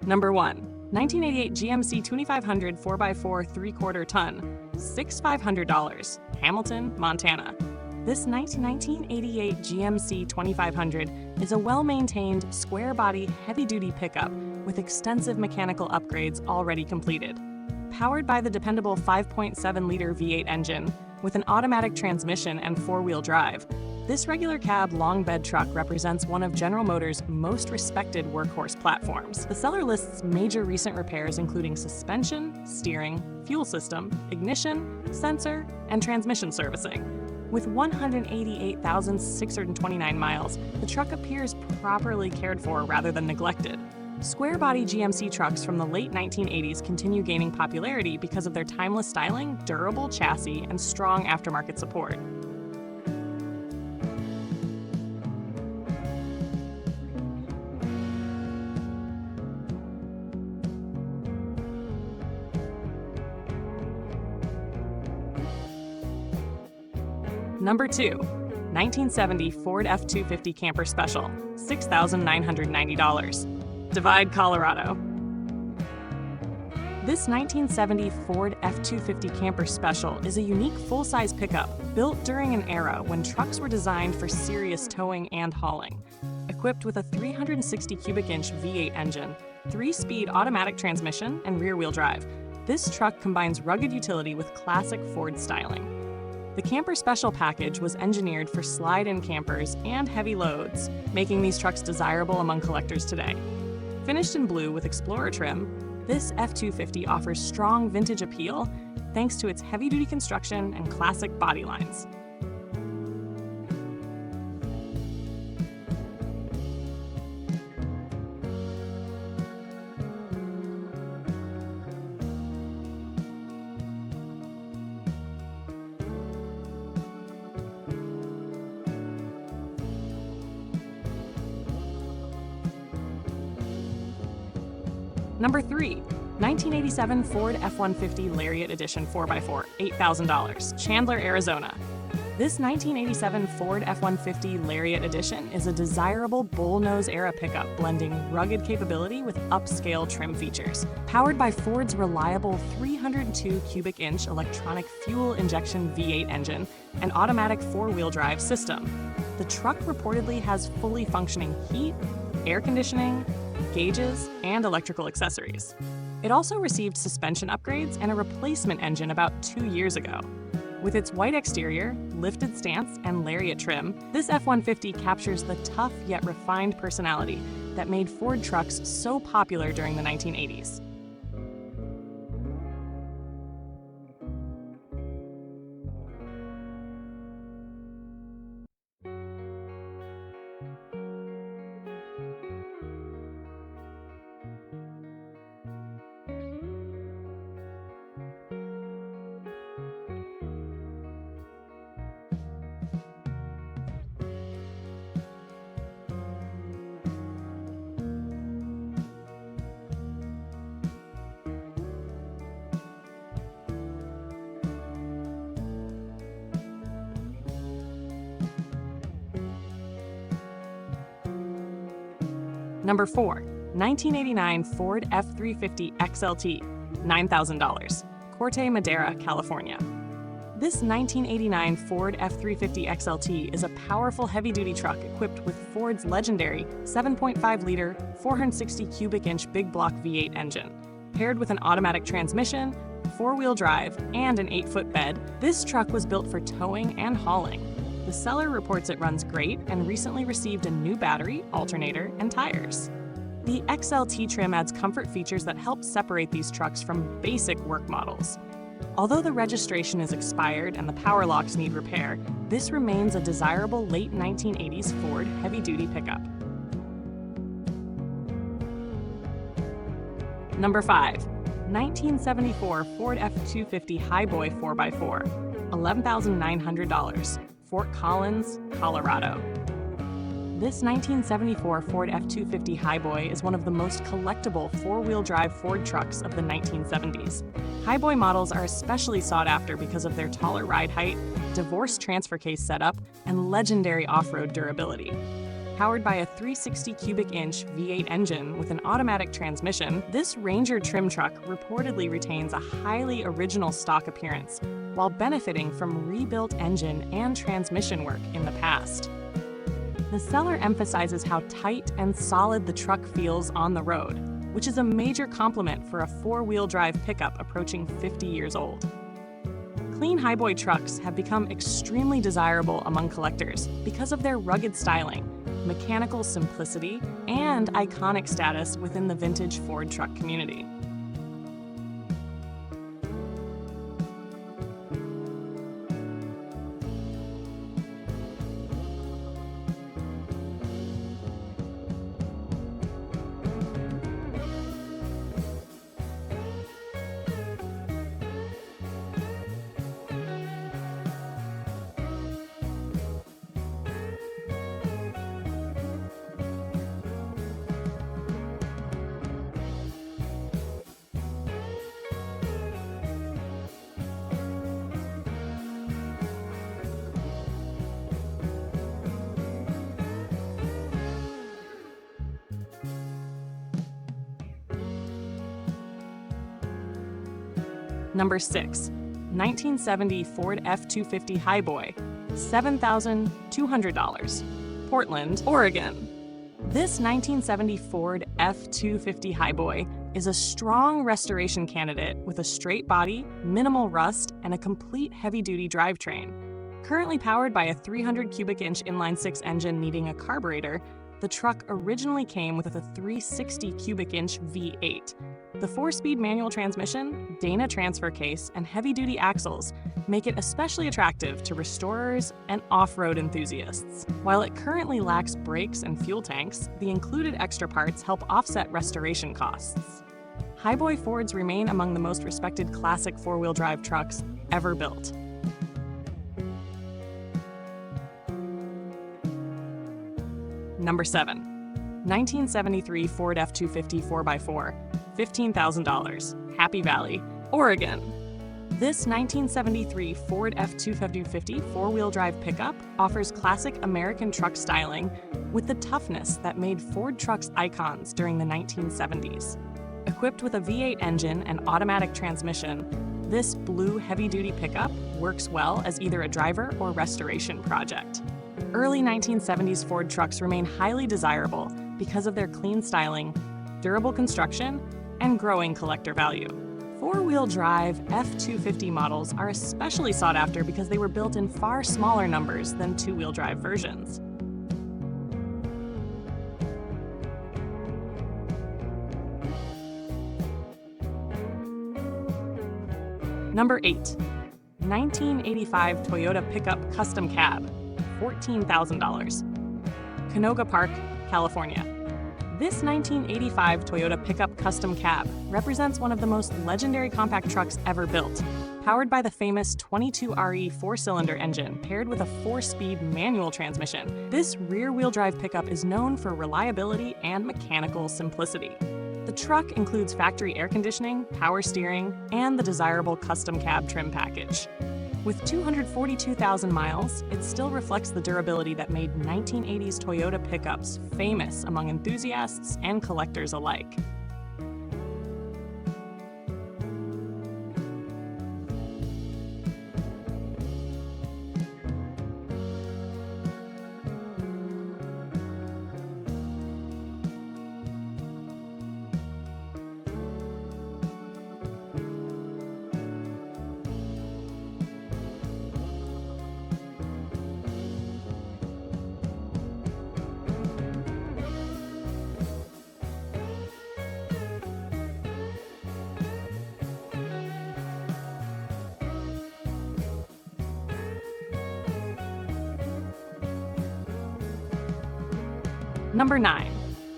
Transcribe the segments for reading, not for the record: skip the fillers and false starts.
Number 1. 1988 GMC 2500 4x4 3/4 ton, $6,500, Hamilton, Montana. This 1988 GMC 2500 is a well-maintained, square-body, heavy-duty pickup with extensive mechanical upgrades already completed. Powered by the dependable 5.7-liter V8 engine with an automatic transmission and four-wheel drive, this regular cab long bed truck represents one of General Motors' most respected workhorse platforms. The seller lists major recent repairs including suspension, steering, fuel system, ignition, sensor, and transmission servicing. With 188,629 miles, the truck appears properly cared for rather than neglected. Square-body GMC trucks from the late 1980s continue gaining popularity because of their timeless styling, durable chassis, and strong aftermarket support. Number 2. 1970 Ford F350 Camper Special, $6,990. Divide, Colorado. This 1970 Ford F350 Camper Special is a unique full-size pickup built during an era when trucks were designed for serious towing and hauling. Equipped with a 360 cubic inch V8 engine, 3-speed automatic transmission, and rear-wheel drive, this truck combines rugged utility with classic Ford styling. The Camper Special package was engineered for slide-in campers and heavy loads, making these trucks desirable among collectors today. Finished in blue with Explorer trim, this F350 offers strong vintage appeal thanks to its heavy-duty construction and classic body lines. Number 3. 1987 Ford F-150 Lariat Edition 4x4, $8,000, Chandler, Arizona. This 1987 Ford F-150 Lariat Edition is a desirable bullnose-era pickup blending rugged capability with upscale trim features. Powered by Ford's reliable 302 cubic inch electronic fuel injection V8 engine and automatic four-wheel drive system, the truck reportedly has fully functioning heat, air conditioning, gauges, and electrical accessories. It also received suspension upgrades and a replacement engine about 2 years ago. With its white exterior, lifted stance, and Lariat trim, this F-150 captures the tough yet refined personality that made Ford trucks so popular during the 1980s. Number 4. 1989 Ford F350 XLT, $9,000, Corte, Madera, California. This 1989 Ford F350 XLT is a powerful heavy-duty truck equipped with Ford's legendary 7.5-liter, 460 cubic inch big block V8 engine. Paired with an automatic transmission, four-wheel drive, and an 8-foot bed, this truck was built for towing and hauling. The seller reports it runs great and recently received a new battery, alternator, and tires. The XLT trim adds comfort features that help separate these trucks from basic work models. Although the registration is expired and the power locks need repair, this remains a desirable late 1980s Ford heavy-duty pickup. Number 5. 1974 Ford F350 Highboy 4x4, $11,900, Fort Collins, Colorado. This 1974 Ford F350 Highboy is one of the most collectible four-wheel drive Ford trucks of the 1970s. Highboy models are especially sought after because of their taller ride height, divorce transfer case setup, and legendary off-road durability. Powered by a 360 cubic inch V8 engine with an automatic transmission, this Ranger trim truck reportedly retains a highly original stock appearance, while benefiting from rebuilt engine and transmission work in the past. The seller emphasizes how tight and solid the truck feels on the road, which is a major compliment for a four-wheel drive pickup approaching 50 years old. Clean Highboy trucks have become extremely desirable among collectors because of their rugged styling, mechanical simplicity, and iconic status within the vintage Ford truck community. Number 6. 1970 Ford F350 Highboy, $7,200, Portland, Oregon. This 1970 Ford F350 Highboy is a strong restoration candidate with a straight body, minimal rust, and a complete heavy-duty drivetrain. Currently powered by a 300 cubic inch inline-six engine needing a carburetor, the truck originally came with a 360 cubic inch V8. The 4-speed manual transmission, Dana transfer case, and heavy-duty axles make it especially attractive to restorers and off-road enthusiasts. While it currently lacks brakes and fuel tanks, the included extra parts help offset restoration costs. Highboy Fords remain among the most respected classic four-wheel drive trucks ever built. Number 7. 1973 Ford F350 4x4, $15,000, Happy Valley, Oregon. This 1973 Ford F350 four-wheel drive pickup offers classic American truck styling with the toughness that made Ford trucks icons during the 1970s. Equipped with a V8 engine and automatic transmission, this blue heavy-duty pickup works well as either a driver or restoration project. Early 1970s Ford trucks remain highly desirable because of their clean styling, durable construction, and growing collector value. Four-wheel drive F350 models are especially sought after because they were built in far smaller numbers than two-wheel drive versions. Number 8. 1985 Toyota Pickup Custom Cab, $14,000, Canoga Park, California. This 1985 Toyota Pickup Custom Cab represents one of the most legendary compact trucks ever built. Powered by the famous 22RE four-cylinder engine paired with a 4-speed manual transmission, this rear-wheel drive pickup is known for reliability and mechanical simplicity. The truck includes factory air conditioning, power steering, and the desirable custom cab trim package. With 242,000 miles, it still reflects the durability that made 1980s Toyota pickups famous among enthusiasts and collectors alike. Number 9.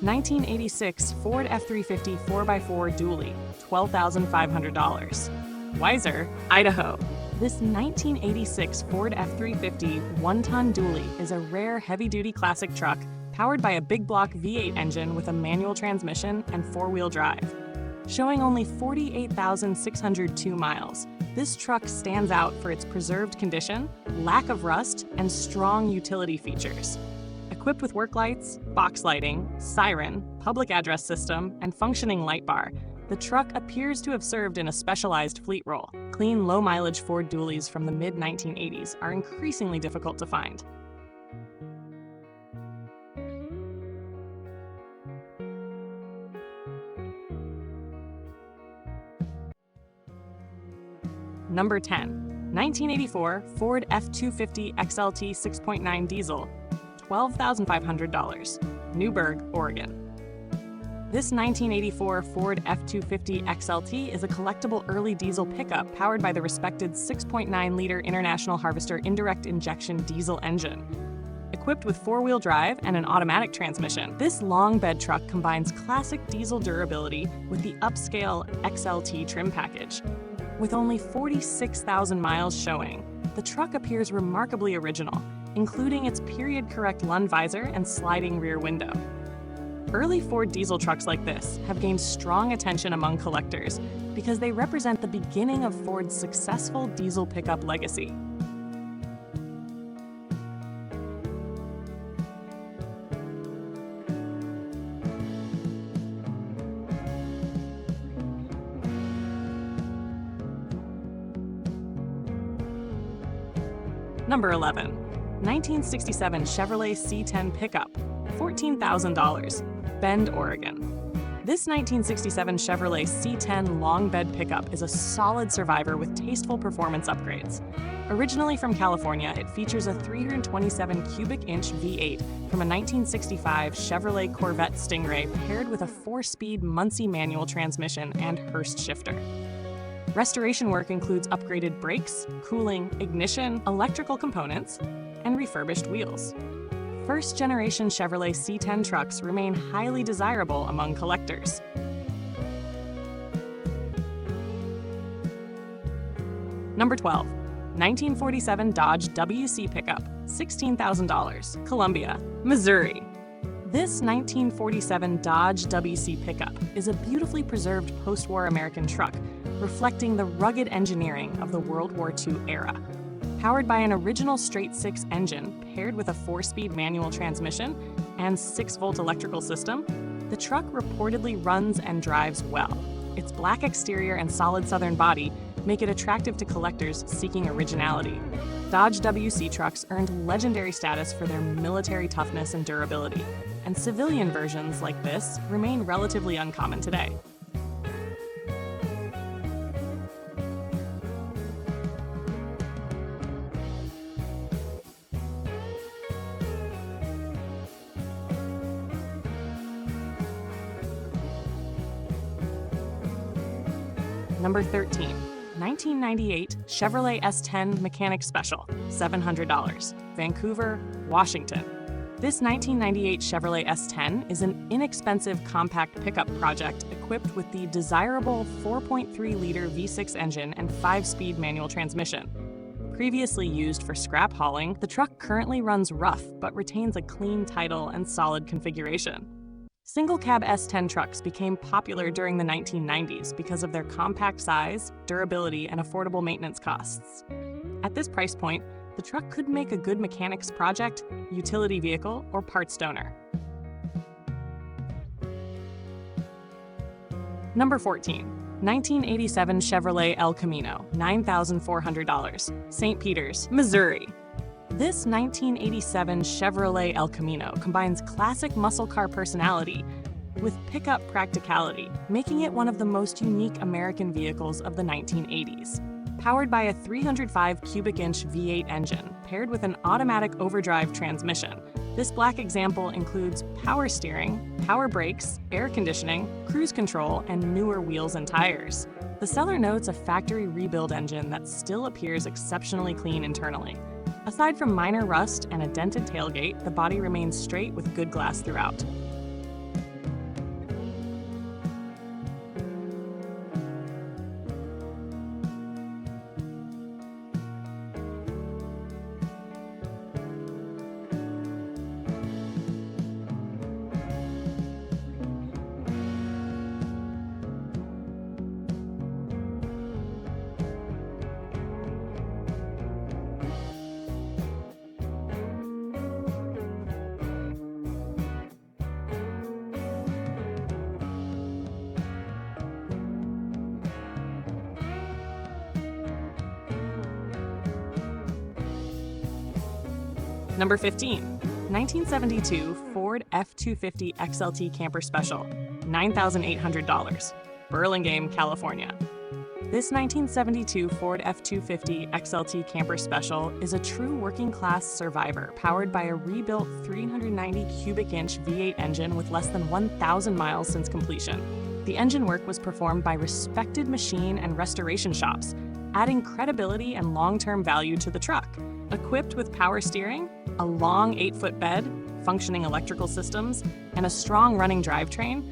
1986 Ford F350 4x4 Dually, $12,500, Weiser, Idaho. This 1986 Ford F350 one-ton dually is a rare heavy-duty classic truck powered by a big block V8 engine with a manual transmission and four-wheel drive. Showing only 48,602 miles, this truck stands out for its preserved condition, lack of rust, and strong utility features. Equipped with work lights, box lighting, siren, public address system, and functioning light bar, the truck appears to have served in a specialized fleet role. Clean, low-mileage Ford dualies from the mid-1980s are increasingly difficult to find. Number 10. 1984 Ford F350 XLT 6.9 diesel, $12,500, Newberg, Oregon. This 1984 Ford F350 XLT is a collectible early diesel pickup powered by the respected 6.9-liter International Harvester indirect injection diesel engine. Equipped with four-wheel drive and an automatic transmission, this long bed truck combines classic diesel durability with the upscale XLT trim package. With only 46,000 miles showing, the truck appears remarkably original, including its period-correct Lund visor and sliding rear window. Early Ford diesel trucks like this have gained strong attention among collectors because they represent the beginning of Ford's successful diesel pickup legacy. Number 11. 1967 Chevrolet C10 pickup, $14,000, Bend, Oregon. This 1967 Chevrolet C10 long bed pickup is a solid survivor with tasteful performance upgrades. Originally from California, it features a 327 cubic inch V8 from a 1965 Chevrolet Corvette Stingray paired with a 4-speed Muncie manual transmission and Hurst shifter. Restoration work includes upgraded brakes, cooling, ignition, electrical components, and refurbished wheels. First-generation Chevrolet C10 trucks remain highly desirable among collectors. Number 12. 1947 Dodge WC pickup, $16,000, Columbia, Missouri. This 1947 Dodge WC pickup is a beautifully preserved post-war American truck, reflecting the rugged engineering of the World War II era. Powered by an original straight-six engine paired with a 4-speed manual transmission and 6-volt electrical system, the truck reportedly runs and drives well. Its black exterior and solid southern body make it attractive to collectors seeking originality. Dodge WC trucks earned legendary status for their military toughness and durability, and civilian versions like this remain relatively uncommon today. Number 13. 1998 Chevrolet S10 Mechanic Special, $700, Vancouver, Washington. This 1998 Chevrolet S10 is an inexpensive compact pickup project equipped with the desirable 4.3-liter V6 engine and 5-speed manual transmission. Previously used for scrap hauling, the truck currently runs rough but retains a clean title and solid configuration. Single-cab S10 trucks became popular during the 1990s because of their compact size, durability, and affordable maintenance costs. At this price point, the truck could make a good mechanics project, utility vehicle, or parts donor. Number 14. 1987 Chevrolet El Camino, $9,400, St. Peters, Missouri. This 1987 Chevrolet El Camino combines classic muscle car personality with pickup practicality, making it one of the most unique American vehicles of the 1980s. Powered by a 305 cubic inch V8 engine paired with an automatic overdrive transmission, this black example includes power steering, power brakes, air conditioning, cruise control, and newer wheels and tires. The seller notes a factory rebuild engine that still appears exceptionally clean internally. Aside from minor rust and a dented tailgate, the body remains straight with good glass throughout. Number 15, 1972 Ford F350 XLT Camper Special, $9,800, Burlingame, California. This 1972 Ford F350 XLT Camper Special is a true working-class survivor powered by a rebuilt 390 cubic inch V8 engine with less than 1,000 miles since completion. The engine work was performed by respected machine and restoration shops, adding credibility and long-term value to the truck. Equipped with power steering, a long 8-foot bed, functioning electrical systems, and a strong running drivetrain,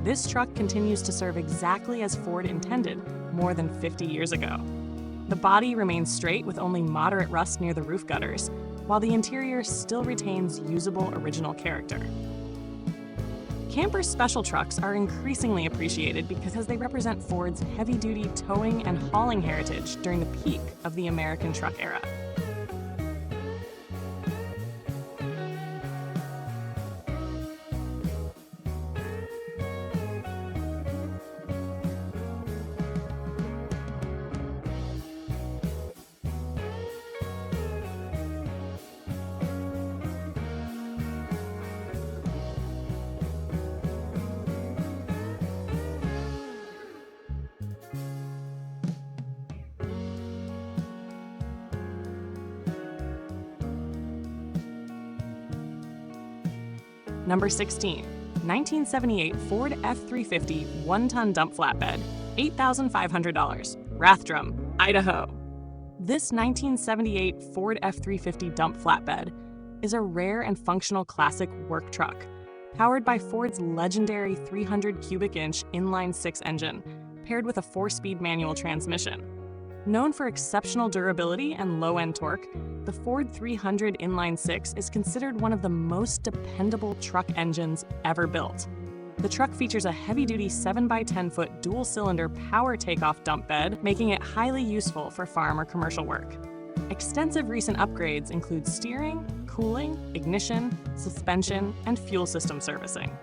this truck continues to serve exactly as Ford intended more than 50 years ago. The body remains straight with only moderate rust near the roof gutters, while the interior still retains usable original character. Camper Special trucks are increasingly appreciated because they represent Ford's heavy-duty towing and hauling heritage during the peak of the American truck era. Number 16, 1978 Ford F350 1-ton dump flatbed, $8,500, Rathdrum, Idaho. This 1978 Ford F350 dump flatbed is a rare and functional classic work truck, powered by Ford's legendary 300 cubic inch inline-6 engine, paired with a 4-speed manual transmission. Known for exceptional durability and low-end torque, the Ford 300 inline-6 is considered one of the most dependable truck engines ever built. The truck features a heavy-duty 7x10-foot dual-cylinder power takeoff dump bed, making it highly useful for farm or commercial work. Extensive recent upgrades include steering, cooling, ignition, suspension, and fuel system servicing.